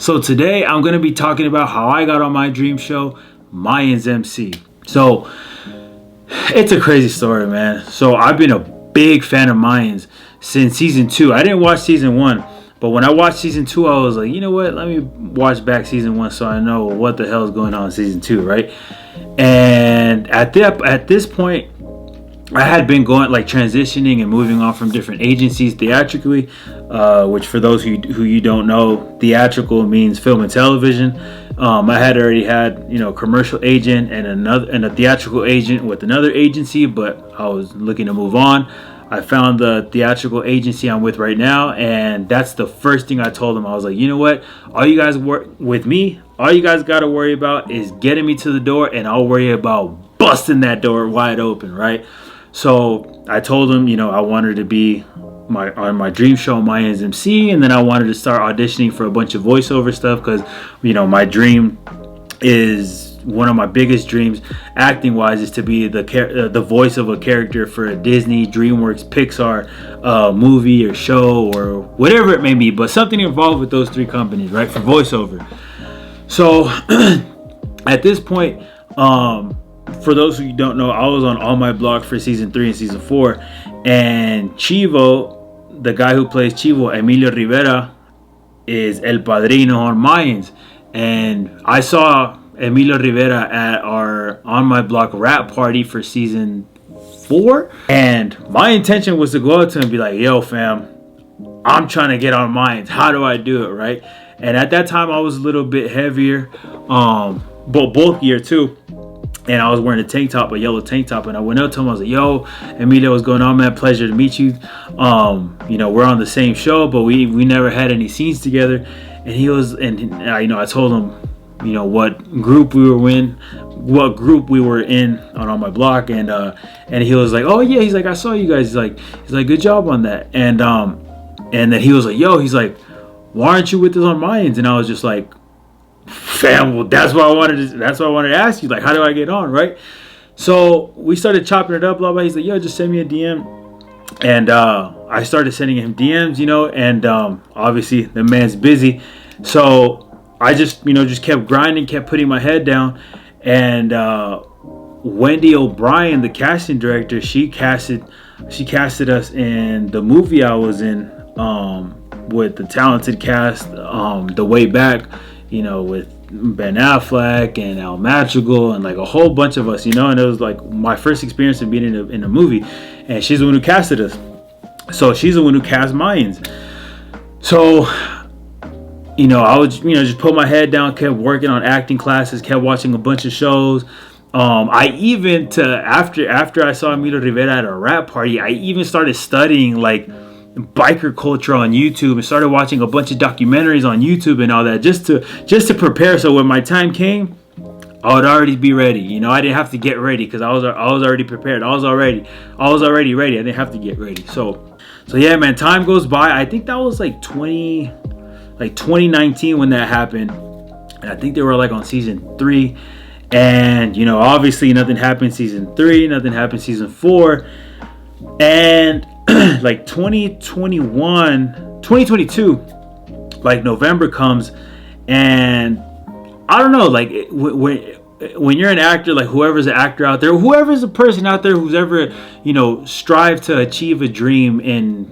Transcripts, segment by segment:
So today I'm going to be talking about how I got on my dream show, Mayans MC. So it's a crazy story, man. So I've been a big fan of Mayans since season 2. I didn't watch season 1, but when I watched season 2, I was like, you know what? Let me watch back season 1 so I know what the hell is going on in season 2, right? And at this point, I had been transitioning and moving on from different agencies theatrically, which for those who you don't know, theatrical means film and television. I had already had commercial agent and a theatrical agent with another agency, but I was looking to move on. I found the theatrical agency I'm with right now, and that's the first thing I told them. I was like, you know what? All you guys work with me. All you guys got to worry about is getting me to the door, and I'll worry about busting that door wide open, right? So I told him, I wanted to be on my dream show, Mayans MC, and then I wanted to start auditioning for a bunch of voiceover stuff because, my dream is one of my biggest dreams, acting wise, is to be the voice of a character for a Disney, DreamWorks, Pixar movie or show or whatever it may be, but something involved with those 3 companies, right, for voiceover. So at this point, for those who don't know, I was on All My Block for season 3 and season 4, and Chivo, the guy who plays Chivo, Emilio Rivera, is El Padrino on Mayans, and I saw Emilio Rivera at our On My Block rap party for season 4, and my intention was to go up to him and be like, yo fam, I'm trying to get on Mayans, how do I do it, right? And at that time I was a little bit heavier, but bulkier too. And I was wearing a yellow tank top, and I went up to him. I was like, "Yo, Emilio, what's going on, man? Pleasure to meet you. We're on the same show, but we never had any scenes together." And he was, I told him, what group we were in on All My Block, and he was like, "Oh yeah," he's like, "I saw you guys." He's like, "Good job on that." And then he was like, "Yo," he's like, "Why aren't you with us on Mayans?" And I was just like, fam, well, that's what I wanted to ask you, like, how do I get on, right? So we started chopping it up, blah blah. He's like, yo, just send me a DM, and I started sending him DMs, and obviously the man's busy, so I just kept grinding, kept putting my head down, and Wendy O'Brien, the casting director, she casted us in the movie I was in, with the talented cast, The Way Back, with Ben Affleck and Al Madrigal and like a whole bunch of us, and it was like my first experience of being in a movie, and she's the one who casted us. So she's the one who cast Mayans. So, I would, just put my head down, kept working on acting classes, kept watching a bunch of shows. I even after I saw Emilio Rivera at a rap party, I even started studying like biker culture on YouTube and started watching a bunch of documentaries on YouTube and all that just to prepare, so when my time came I would already be ready. I didn't have to get ready because I was already prepared. I was already ready. I didn't have to get ready. So yeah, man, time goes by. I think that was like 2019 when that happened, and I think they were like on season 3, and obviously nothing happened season 3, nothing happened season 4, and like 2022, like November comes, and I don't know, like when you're an actor, like whoever's an actor out there, whoever's a person out there who's ever strive to achieve a dream in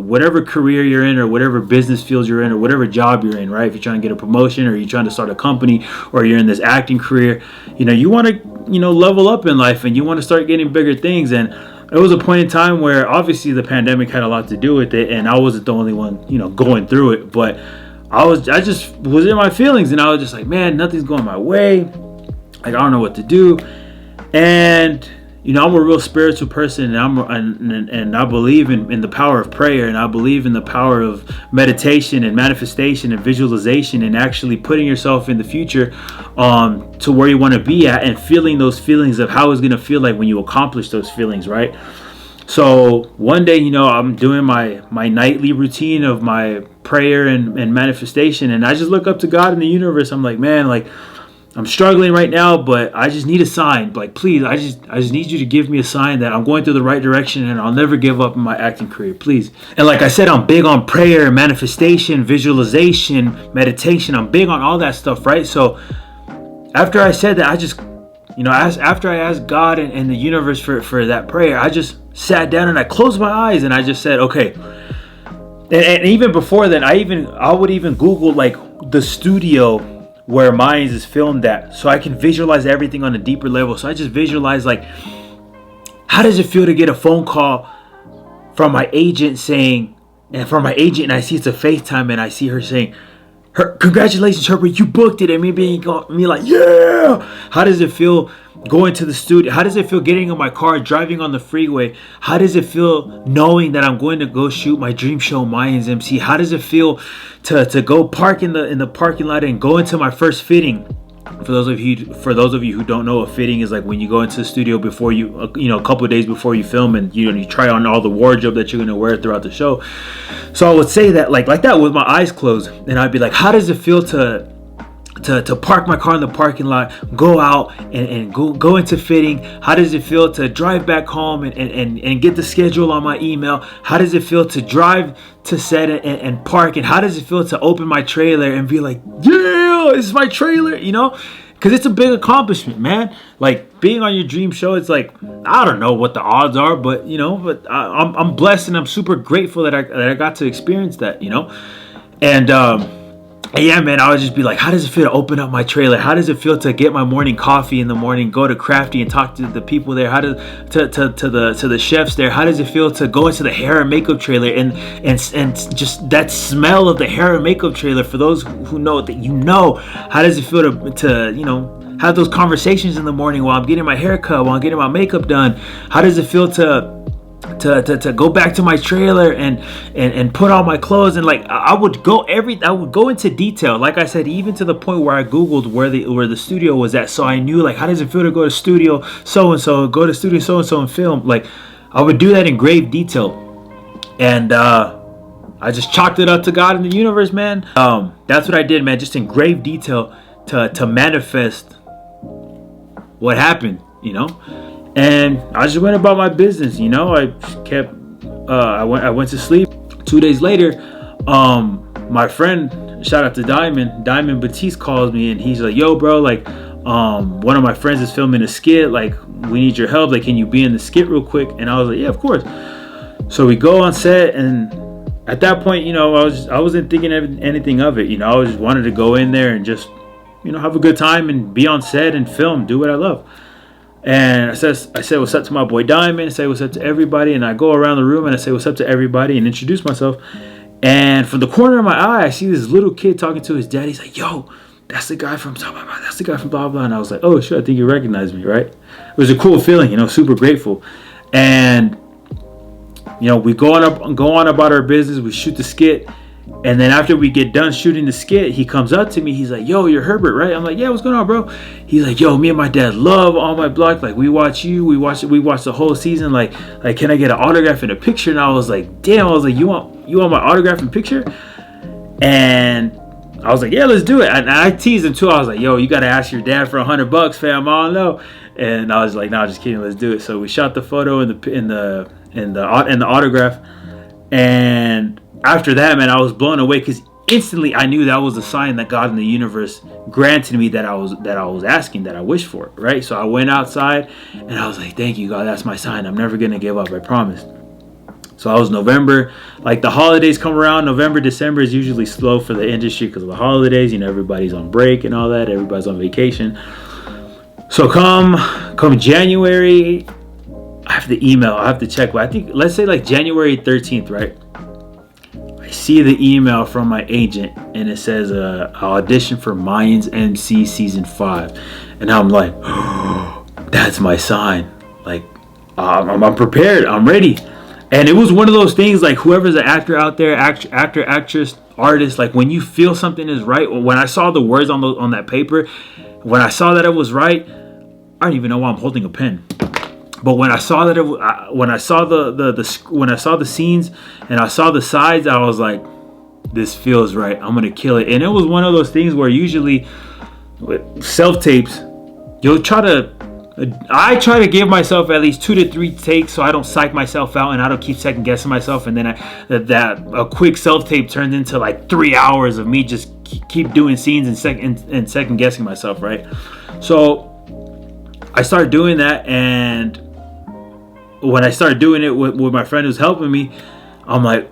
whatever career you're in or whatever business field you're in or whatever job you're in, right? If you're trying to get a promotion or you're trying to start a company or you're in this acting career, you want to level up in life and you want to start getting bigger things. And there was a point in time where obviously the pandemic had a lot to do with it, and I wasn't the only one, going through it. But I just was in my feelings, and I was just like, man, nothing's going my way. Like, I don't know what to do. And I'm a real spiritual person, and I believe in the power of prayer, and I believe in the power of meditation and manifestation and visualization and actually putting yourself in the future to where you want to be at and feeling those feelings of how it's going to feel like when you accomplish those feelings, right? So one day, I'm doing my nightly routine of my prayer and manifestation, and I just look up to God in the universe. I'm like, man, like, I'm struggling right now, but I just need a sign. Like, please, I just need you to give me a sign that I'm going through the right direction and I'll never give up in my acting career, please. And like I said, I'm big on prayer, manifestation, visualization, meditation. I'm big on all that stuff, right? So after I said that, I just, after I asked God and the universe for that prayer, I just sat down and I closed my eyes and I just said, okay. And even before then, I would even Google like the studio where Mayans is filmed at, so I can visualize everything on a deeper level. So I just visualize like, how does it feel to get a phone call from my agent and I see it's a FaceTime and I see her saying, congratulations, Herbert, you booked it. And me like, yeah. How does it feel going to the studio? How does it feel getting in my car, driving on the freeway? How does it feel knowing that I'm going to go shoot my dream show, Mayans MC? How does it feel to go park in the parking lot and go into my first fitting? For those of you who don't know, a fitting is like when you go into the studio before you, a couple of days before you film, and you try on all the wardrobe that you're going to wear throughout the show. So I would say that like that with my eyes closed, and I'd be like, how does it feel to park my car in the parking lot, go out and go into fitting? How does it feel to drive back home and get the schedule on my email? How does it feel to drive to set and park? And how does it feel to open my trailer and be like, yeah, it's my trailer, because it's a big accomplishment, man. Like being on your dream show, it's like, I don't know what the odds are, but I'm blessed and I'm super grateful that I got to experience that, and yeah, man, I would just be like, how does it feel to open up my trailer? How does it feel to get my morning coffee in the morning, go to Crafty and talk to the people there? How does to the chefs there? How does it feel to go into the hair and makeup trailer and just that smell of the hair and makeup trailer? For those who know that, how does it feel to have those conversations in the morning while I'm getting my hair cut, while I'm getting my makeup done? How does it feel to go back to my trailer and put on my clothes? And like I would go into detail, like I said, even to the point where I googled where the studio was at, so I knew like, how does it feel to go to studio so and so, go to studio so and so and film. Like I would do that in grave detail, and I just chalked it up to God and the universe, man. That's what I did, man, just in grave detail to manifest what happened, And I just went about my business, I went to sleep. 2 days later, my friend, shout out to Diamond Batiste, calls me and he's like, yo, bro, like, one of my friends is filming a skit. Like, we need your help. Like, can you be in the skit real quick? And I was like, yeah, of course. So we go on set, and at that point, I wasn't thinking anything of it. I just wanted to go in there and just, have a good time and be on set and film, do what I love. And I said what's up to my boy Diamond, I say what's up to everybody, and I go around the room and I say what's up to everybody and introduce myself. And from the corner of my eye, I see this little kid talking to his dad. He's like, yo, that's the guy from blah, blah, blah. That's the guy from blah, blah. And I was like, oh, shit, I think you recognize me, right? It was a cool feeling, super grateful. And, we go on about our business. We shoot the skit. And then after we get done shooting the skit, he comes up to me. He's like, yo, you're Herbert, right? I'm like, yeah, what's going on, bro? He's like, yo, me and my dad love All My Block. Like, we watch you. We watch the whole season. Like, can I get an autograph and a picture? And I was like, damn. I was like, you want my autograph and picture? And I was like, yeah, let's do it. And I teased him too. I was like, yo, you got to ask your dad for $100, fam. I don't know. And I was like, no, just kidding. Let's do it. So we shot the photo and the autograph. And after that, man, I was blown away because instantly I knew that was a sign that God in the universe granted me that I was asking, that I wished for, right? So I went outside and I was like, thank you, God, that's my sign. I'm never gonna give up, I promise. So I was November, like the holidays come around, November, December is usually slow for the industry because of the holidays, everybody's on break and all that, everybody's on vacation. So come January, I have the email, I have to check, but I think, let's say like January 13th, right? I see the email from my agent and it says audition for Mayans MC season 5, and I'm like, oh, that's my sign. Like I'm prepared, I'm ready. And it was one of those things, like whoever's an actor out there, actor, actress, artist, like when you feel something is right. When I saw the words on that paper, when I saw that it was right, I don't even know why I'm holding a pen. But when I saw that, when I saw the scenes and I saw the sides, I was like, this feels right. I'm gonna kill it. And it was one of those things where usually with self-tapes, I try to give myself at least 2 to 3 takes so I don't psych myself out and I don't keep second guessing myself, and then a quick self-tape turns into like 3 hours of me just keep doing scenes and second guessing myself, right? So I started doing that, and when I started doing it with my friend who's helping me, I'm like,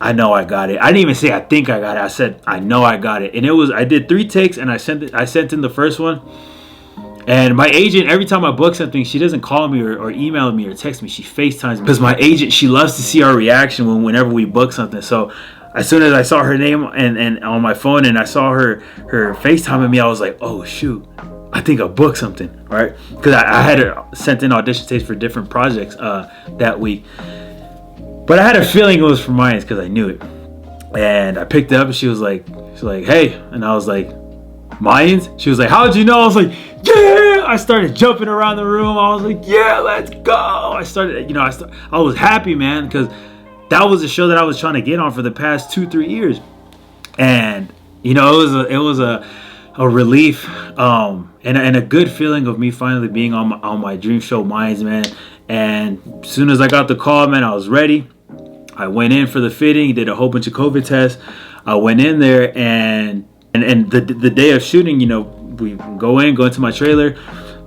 I know I got it. I didn't even say I think I got it. I said I know I got it. And I did 3 takes, and I sent in the first one. And my agent, every time I book something, she doesn't call me or email me or text me. She FaceTimes me, because my agent, she loves to see our reaction whenever we book something. So as soon as I saw her name and on my phone, and I saw her FaceTiming me, I was like, oh shoot, I think I booked something, right? Because I had sent in audition tapes for different projects that week. But I had a feeling it was for Mayans because I knew it. And I picked it up, and she was like, hey. And I was like, Mayans? She was like, how'd you know? I was like, yeah. I started jumping around the room. I was like, yeah, let's go. I started, I was happy, man, because that was a show that I was trying to get on for the past 2-3 years. And, it was a relief and a good feeling of me finally being on my dream show, Mayans, man. And as soon as I got the call, man, I was ready. I went in for the fitting, did a whole bunch of COVID tests. I went in there, and the day of shooting, we go into my trailer,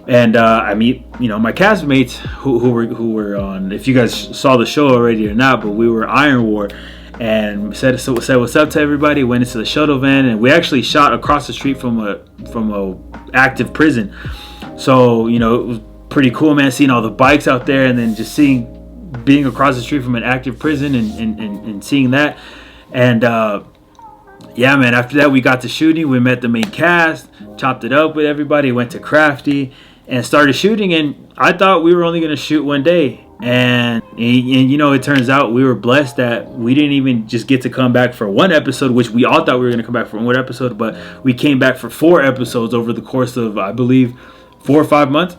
and I meet, my castmates who were on, if you guys saw the show already or not, but we were Iron War, and said what's up to everybody. Went into the shuttle van, and we actually shot across the street from a active prison. So it was pretty cool, man, seeing all the bikes out there, and then just being across the street from an active prison and seeing that. And yeah, man, after that we got to shooting. We met the main cast, chopped it up with everybody, went to Crafty and started shooting. And I thought we were only going to shoot one day, and it turns out we were blessed that we didn't even just get to come back for one episode, which we all thought we were going to come back for one episode, but we came back for 4 episodes over the course of, I believe, 4 or 5 months.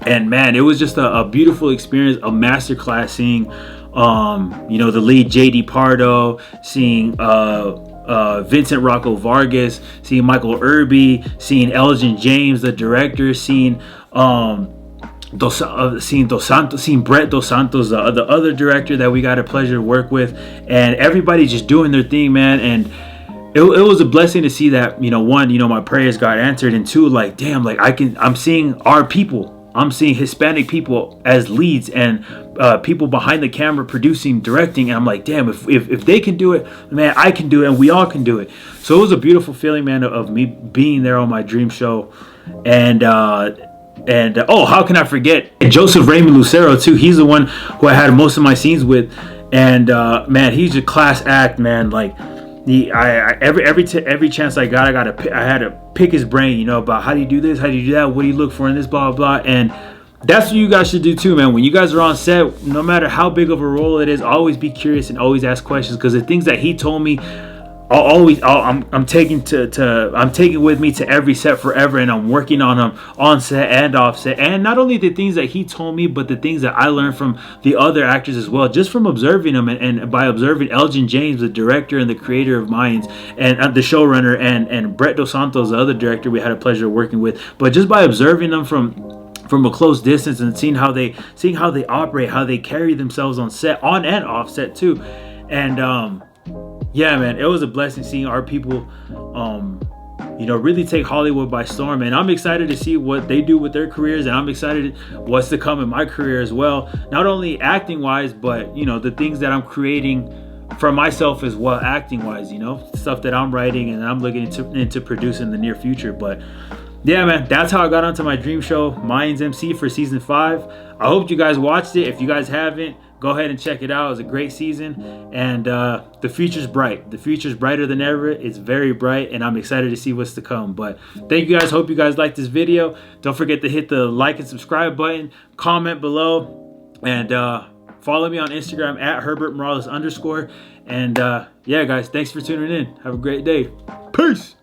And man, it was just a beautiful experience, a masterclass, seeing the lead JD Pardo, seeing Vincent Rocco Vargas, seeing Michael Irby, seeing Elgin James, the director, seeing Brett Dos Santos, the other director that we got a pleasure to work with, and everybody just doing their thing, man. And it was a blessing to see that, one, my prayers got answered, and 2, like, damn, like I'm seeing our people. I'm seeing Hispanic people as leads, and people behind the camera producing, directing, and I'm like, damn, if they can do it, man, I can do it, and we all can do it. So it was a beautiful feeling, man, of me being there on my dream show. And oh, how can I forget Joseph Raymond Lucero too? He's the one who I had most of my scenes with, and man, he's a class act, man. Like every chance I had to pick his brain, about how do you do this, how do you do that, what do you look for in this, blah blah blah. And that's what you guys should do too, man. When you guys are on set, no matter how big of a role it is, always be curious and always ask questions, because the things that he told me, I'm taking with me to every set forever, and I'm working on them on set and off set. And not only the things that he told me, but the things that I learned from the other actors as well, just from observing them, and by observing Elgin James, the director and the creator of Mayans, and the showrunner, and Brett Dos Santos, the other director we had a pleasure of working with. But just by observing them from a close distance, and seeing how they operate, how they carry themselves on set, on and off set too. And yeah, man, it was a blessing seeing our people, really take Hollywood by storm. And I'm excited to see what they do with their careers, and I'm excited what's to come in my career as well. Not only acting wise, but the things that I'm creating for myself as well, acting wise. Stuff that I'm writing and I'm looking into producing in the near future. But yeah, man, that's how I got onto my dream show, Mayans MC, for season 5. I hope you guys watched it. If you guys haven't, go ahead and check it out. It was a great season, and the future's bright. The future's brighter than ever. It's very bright, and I'm excited to see what's to come. But thank you guys. Hope you guys liked this video. Don't forget to hit the like and subscribe button, comment below, and follow me on Instagram at Herbert Morales _. And yeah, guys, thanks for tuning in. Have a great day. Peace.